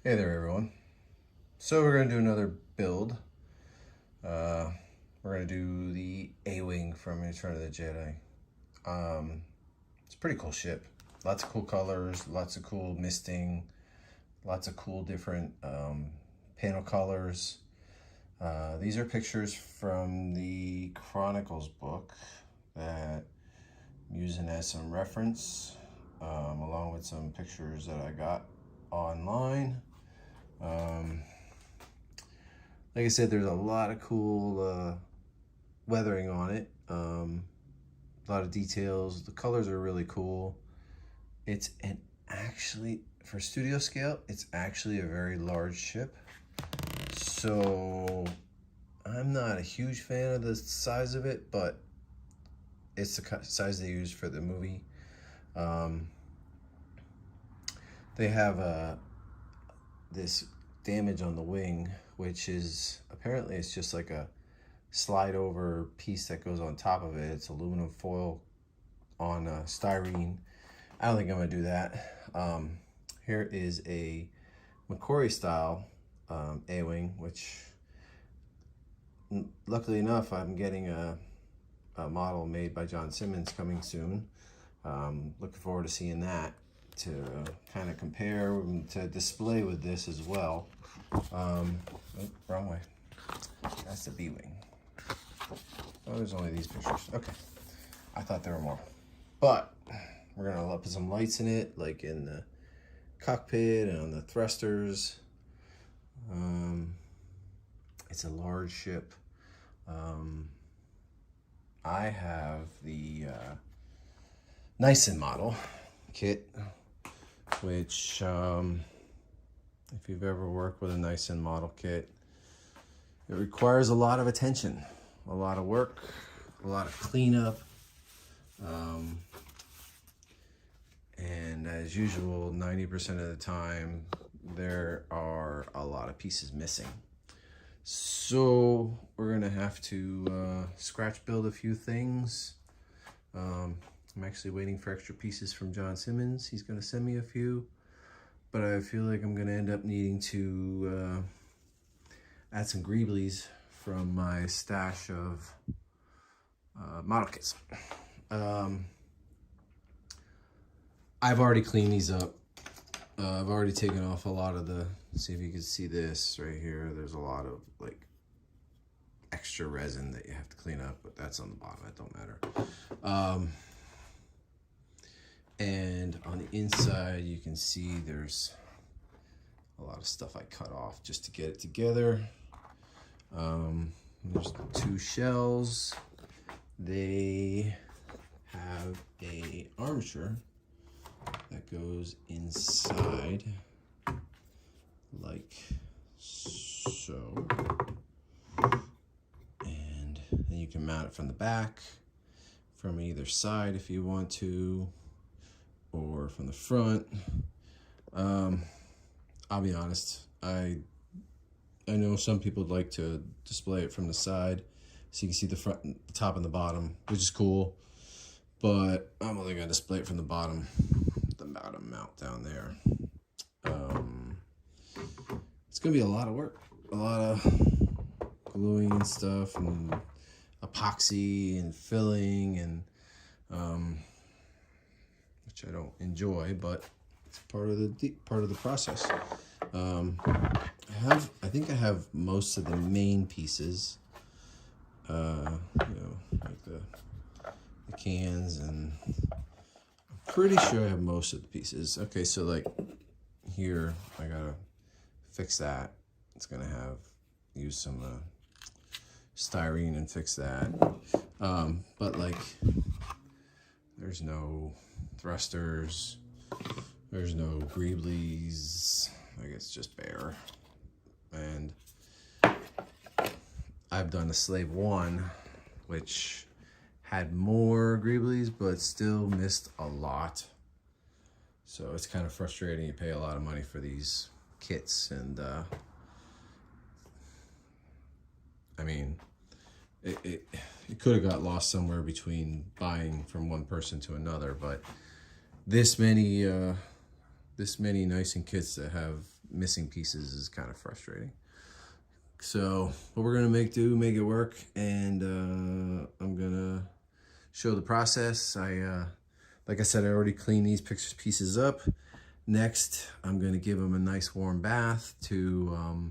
Hey there, everyone. So we're going to do another build. We're going to do the A-Wing from Return of the Jedi. It's a pretty cool ship. Lots of cool colors, lots of cool misting, lots of cool different panel colors. These are pictures from the Chronicles book that I'm using as some reference, along with some pictures that I got online. Like I said, there's a lot of cool weathering on it. A lot of details. The colors are really cool. It's actually, for studio scale, it's actually a very large ship. So I'm not a huge fan of the size of it, but it's the size they used for the movie. They have this damage on the wing, which is apparently it's just like a slide over piece that goes on top of it. It's aluminum foil on styrene. I don't think I'm gonna do that. Here is a McCory style A-Wing, which luckily enough I'm getting a model made by John Simmons coming soon. Looking forward to seeing that, to kind of compare and to display with this as well. Oh, wrong way. That's the B-Wing. Oh, there's only these pictures. Okay. I thought there were more. But we're going to put some lights in it, like in the cockpit and on the thrusters. It's a large ship. I have the Nissen model kit, which if you've ever worked with a Nissen model kit, it requires a lot of attention, a lot of work, a lot of cleanup, and as usual, 90% of the time there are a lot of pieces missing. So we're gonna have to scratch build a few things. I'm actually waiting for extra pieces from John Simmons. He's gonna send me a few, but I feel like I'm gonna end up needing to add some greeblies from my stash of model kits. I've already cleaned these up. I've already taken off a lot of the, see if you can see this right here. There's a lot of like extra resin that you have to clean up, but that's on the bottom, that don't matter. And on the inside, you can see there's a lot of stuff I cut off just to get it together. There's 2 shells. They have a armature that goes inside like so. And then you can mount it from the back, from either side if you want to, or from the front. I'll be honest, I know some people like to display it from the side so you can see the front, the top and the bottom, which is cool, but I'm only gonna display it from the bottom mount down there. It's gonna be a lot of work, a lot of gluing and stuff and epoxy and filling, and which I don't enjoy, but it's part of the process. I think I have most of the main pieces, you know, like the cans, and I'm pretty sure I have most of the pieces. Okay, so like here, I gotta fix that. It's gonna use some styrene and fix that. But like, there's no thrusters, there's no greeblies, like it's just bare. And I've done a Slave 1, which had more greeblies, but still missed a lot. So it's kind of frustrating. You pay a lot of money for these kits, and I mean, it could have got lost somewhere between buying from one person to another, but this many Nissen kits that have missing pieces is kind of frustrating. So what we're gonna make it work, and I'm gonna show the process. Like I said, I already cleaned these pieces up. Next, I'm gonna give them a nice warm bath to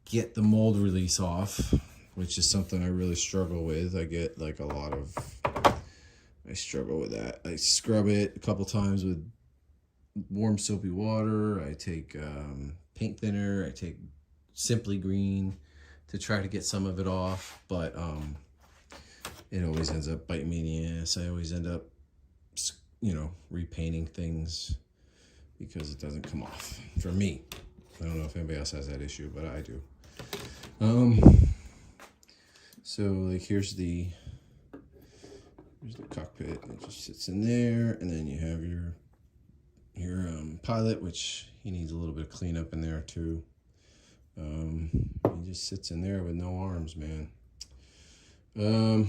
get the mold release off, which is something I really struggle with. I get like I struggle with that. I scrub it a couple times with warm soapy water. I take paint thinner. I take Simply Green to try to get some of it off, but it always ends up biting me in the ass. I always end up, repainting things because it doesn't come off for me. I don't know if anybody else has that issue, but I do. So like here's the cockpit. It just sits in there, and then you have your pilot, which he needs a little bit of cleanup in there too. He just sits in there with no arms, man. I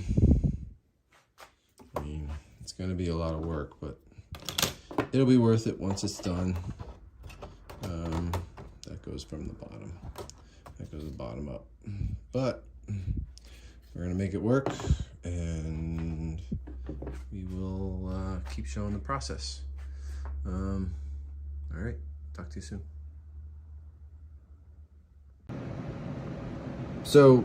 mean, it's gonna be a lot of work, but it'll be worth it once it's done. That goes from the bottom. That goes the bottom up. But we're gonna make it work, and we will keep showing the process. All right, talk to you soon. So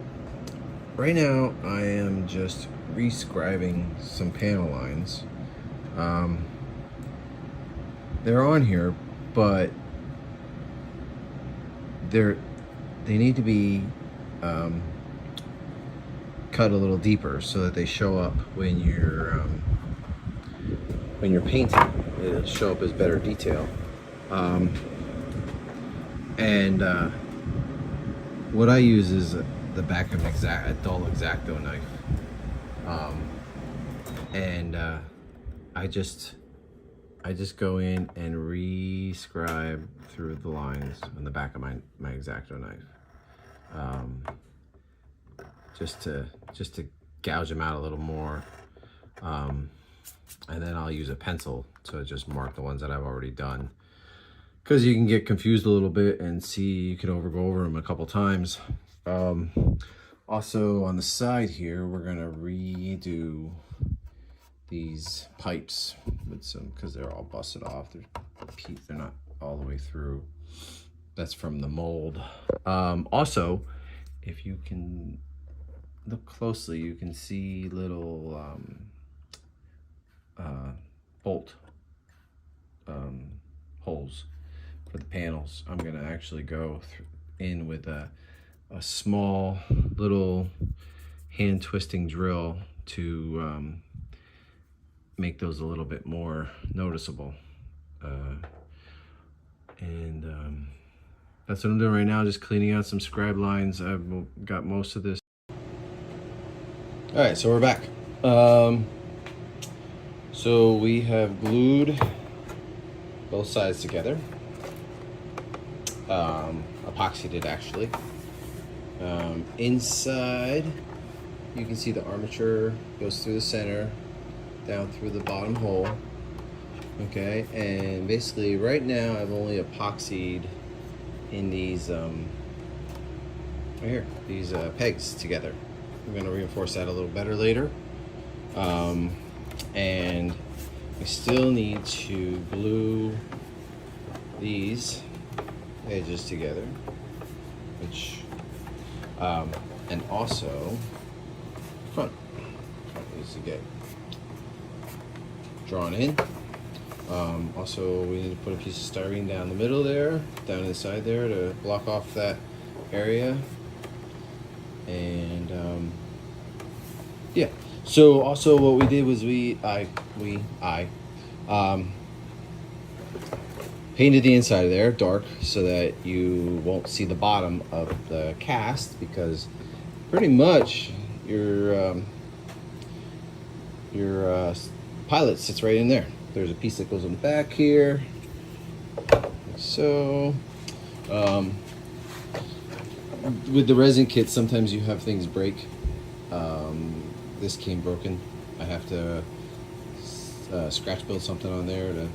right now I am just rescribing some panel lines. They're on here, but they need to be cut a little deeper so that they show up when you're painting. It'll show up as better detail. What I use is the back of a dull X-Acto knife, I just go in and re-scribe through the lines on the back of my X-Acto knife, just to gouge them out a little more, and then I'll use a pencil to just mark the ones that I've already done, because you can get confused a little bit and see you can go over them a couple times. Also on the side here, we're gonna redo these pipes with some, because they're all busted off. They're not all the way through. That's from the mold. Also, if you can look closely, you can see little bolt holes for the panels. I'm gonna actually go in with a small little hand twisting drill to make those a little bit more noticeable. That's what I'm doing right now, just cleaning out some scribe lines. I've got most of this. All right, so we're back. So we have glued both sides together. Epoxied it actually. Inside, you can see the armature goes through the center, down through the bottom hole. Okay, and basically right now I've only epoxied in these right here, these pegs together. I'm gonna reinforce that a little better later. And I still need to glue these edges together, which and also front needs to get drawn in. Also, we need to put a piece of styrene down the middle there, down inside there, to block off that area. And yeah. So also, what we did was I painted the inside of there dark so that you won't see the bottom of the cast, because pretty much your pilot sits right in there. There's a piece that goes in the back here. So with the resin kit, sometimes you have things break. This came broken. I have to scratch build something on there to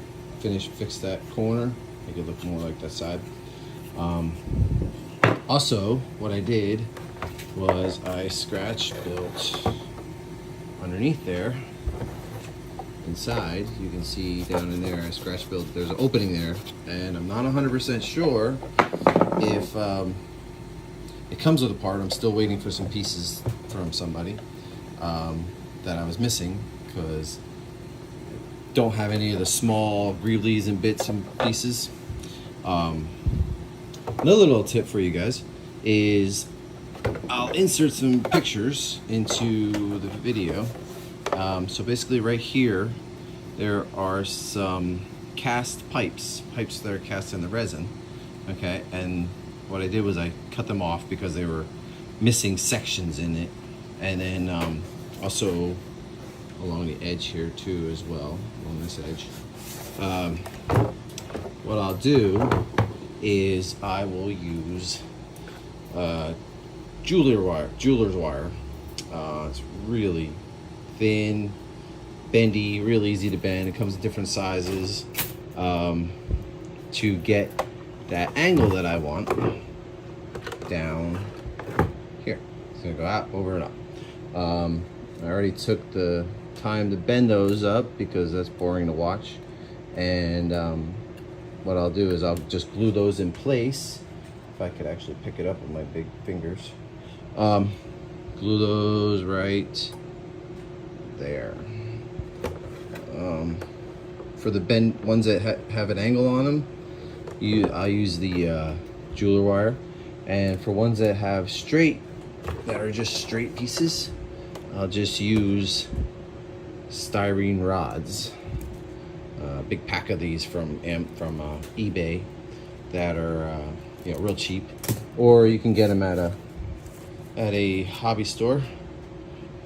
fix that corner. make it look more like that side. Also, what I did was I scratch built underneath there. Inside, you can see down in there, I scratch built, there's an opening there, and I'm not 100% sure if it comes with a part. I'm still waiting for some pieces from somebody that I was missing, because I don't have any of the small greaves and bits and pieces. Another little tip for you guys is I'll insert some pictures into the video. So basically right here, there are some cast pipes that are cast in the resin, okay? And what I did was I cut them off because they were missing sections in it. And then also along the edge here too as well, along this edge. What I'll do is I will use jeweler's wire. It's really thin, bendy, real easy to bend. It comes in different sizes to get that angle that I want down here. It's gonna go out, over and up. I already took the time to bend those up because that's boring to watch. And what I'll do is I'll just glue those in place. If I could actually pick it up with my big fingers. Glue those right there. For the bend ones that have an angle on them, I'll use the jeweler wire, and for ones that have straight, that are just straight pieces, I'll just use styrene rods. A big pack of these from eBay that are real cheap, or you can get them at a hobby store,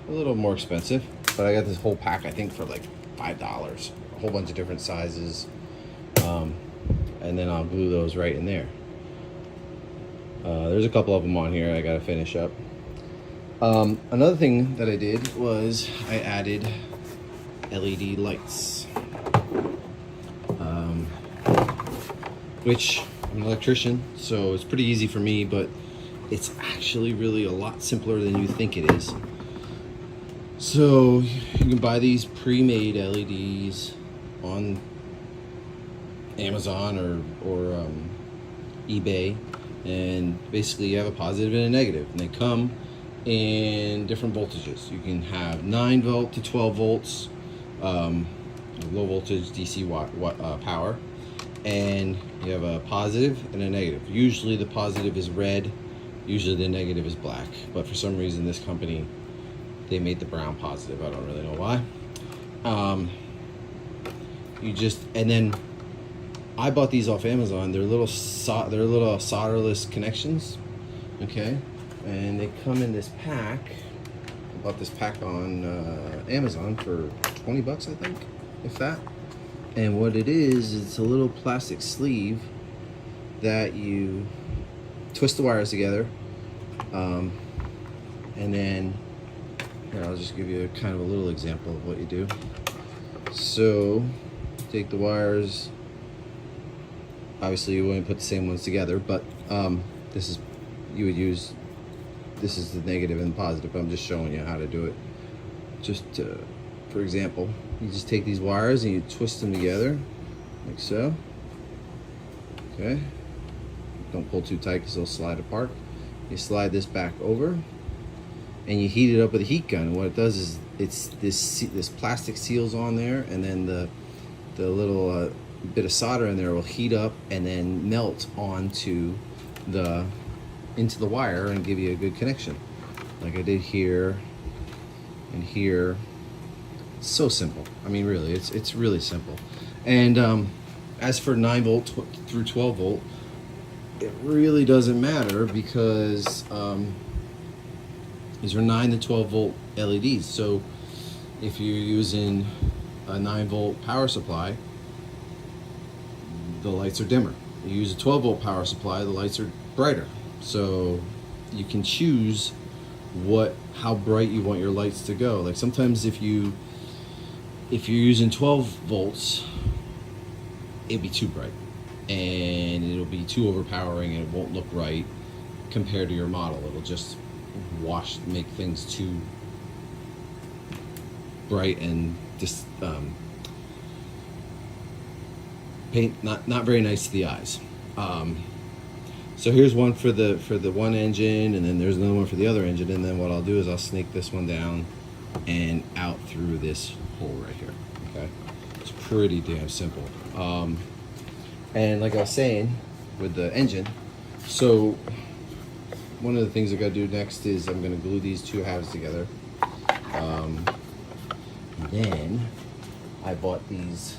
a little more expensive. But I got this whole pack, I think, for like $5, a whole bunch of different sizes, and then I'll glue those right in there. There's a couple of them on here I gotta finish up. Another thing that I did was I added LED lights, which I'm an electrician, so it's pretty easy for me, but it's actually really a lot simpler than you think it is. So you can buy these pre-made LEDs on Amazon or eBay, and basically you have a positive and a negative, and they come in different voltages. You can have 9 volt to 12 volts, low voltage DC power, and you have a positive and a negative. Usually the positive is red, usually the negative is black, but for some reason this company, they made the brown positive. I don't really know why. And then I bought these off Amazon. They're little solderless connections, okay? And they come in this pack. I bought this pack on Amazon for 20 bucks, I think, if that. And what it is, it's a little plastic sleeve that you twist the wires together, and then here, I'll just give you kind of a little example of what you do. So, take the wires. Obviously, you wouldn't put the same ones together, but this is the negative and positive. I'm just showing you how to do it. Just for example, you just take these wires and you twist them together, like so. Okay. Don't pull too tight because they'll slide apart. You slide this back over, and you heat it up with a heat gun. And what it does is it's this plastic seals on there, and then the little bit of solder in there will heat up and then melt onto into the wire and give you a good connection, like I did here and here. It's so simple. I mean, really, it's really simple. And as for 9 volt through 12 volt, it really doesn't matter because these are 9 to 12 volt LEDs. So if you're using a 9 volt power supply, the lights are dimmer. You use a 12 volt power supply, the lights are brighter. So you can choose how bright you want your lights to go. Like sometimes if you're using 12 volts, it'd be too bright. and it'll be too overpowering and it won't look right compared to your model. It'll just make things too bright and just paint not very nice to the eyes. So here's one for the one engine, and then there's another one for the other engine, and then what I'll do is I'll snake this one down and out through this hole right here. Okay, it's pretty damn simple. And like I was saying with the engine, so one of the things I gotta do next is I'm gonna glue these two halves together. Then I bought these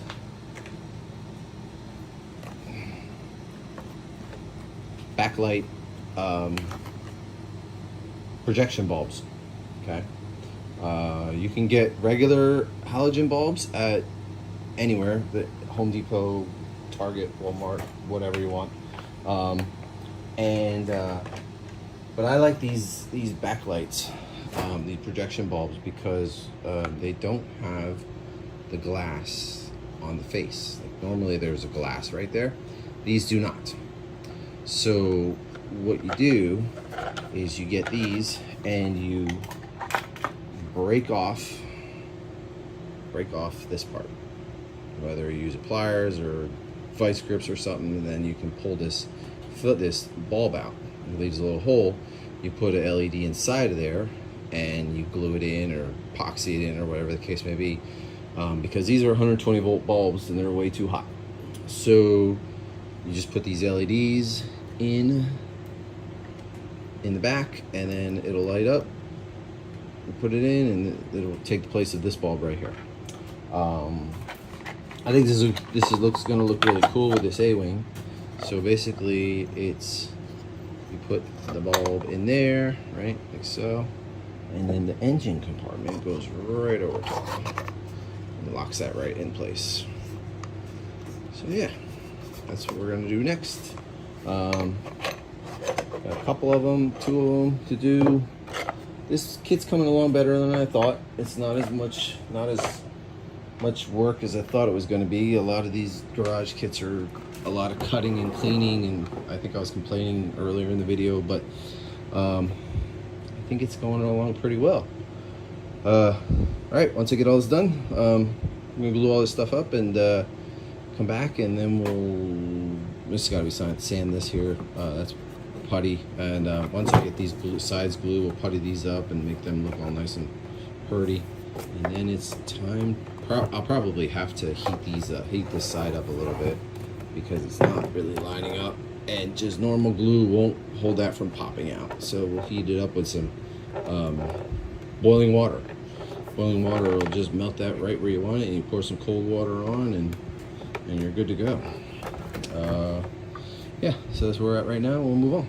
backlight projection bulbs. Okay, you can get regular halogen bulbs at anywhere, the Home Depot, Target, Walmart, whatever you want. But I like these backlights, these projection bulbs, because they don't have the glass on the face. Like normally there's a glass right there. These do not. So what you do is you get these and you break off this part. Whether you use pliers or vice grips or something, and then you can pull this bulb out. It leaves a little hole. You put an LED inside of there and you glue it in or epoxy it in or whatever the case may be, because these are 120 volt bulbs and they're way too hot. So you just put these LEDs in the back, and then it'll light up. You put it in and it'll take the place of this bulb right here. I think this looks gonna look really cool with this A-wing. So basically it's, you put the bulb in there, right, like so, and then the engine compartment goes right over top and locks that right in place. So yeah, that's what we're gonna do next. Got a couple of them, 2 of them to do. This kit's coming along better than I thought. It's not as much work as I thought it was going to be. A lot of these garage kits are a lot of cutting and cleaning, and I think I was complaining earlier in the video, but I think it's going along pretty well. All right, once I get all this done, I'm gonna glue all this stuff up and come back, and then this got to be sand this here. That's putty, and once I get these sides glue, we'll putty these up and make them look all nice and purty. And then it's time. I'll probably have to heat this side up a little bit because it's not really lining up, and just normal glue won't hold that from popping out. So we'll heat it up with some boiling water. Boiling water will just melt that right where you want it, and you pour some cold water on, and you're good to go. Yeah, so that's where we're at right now. We'll move on.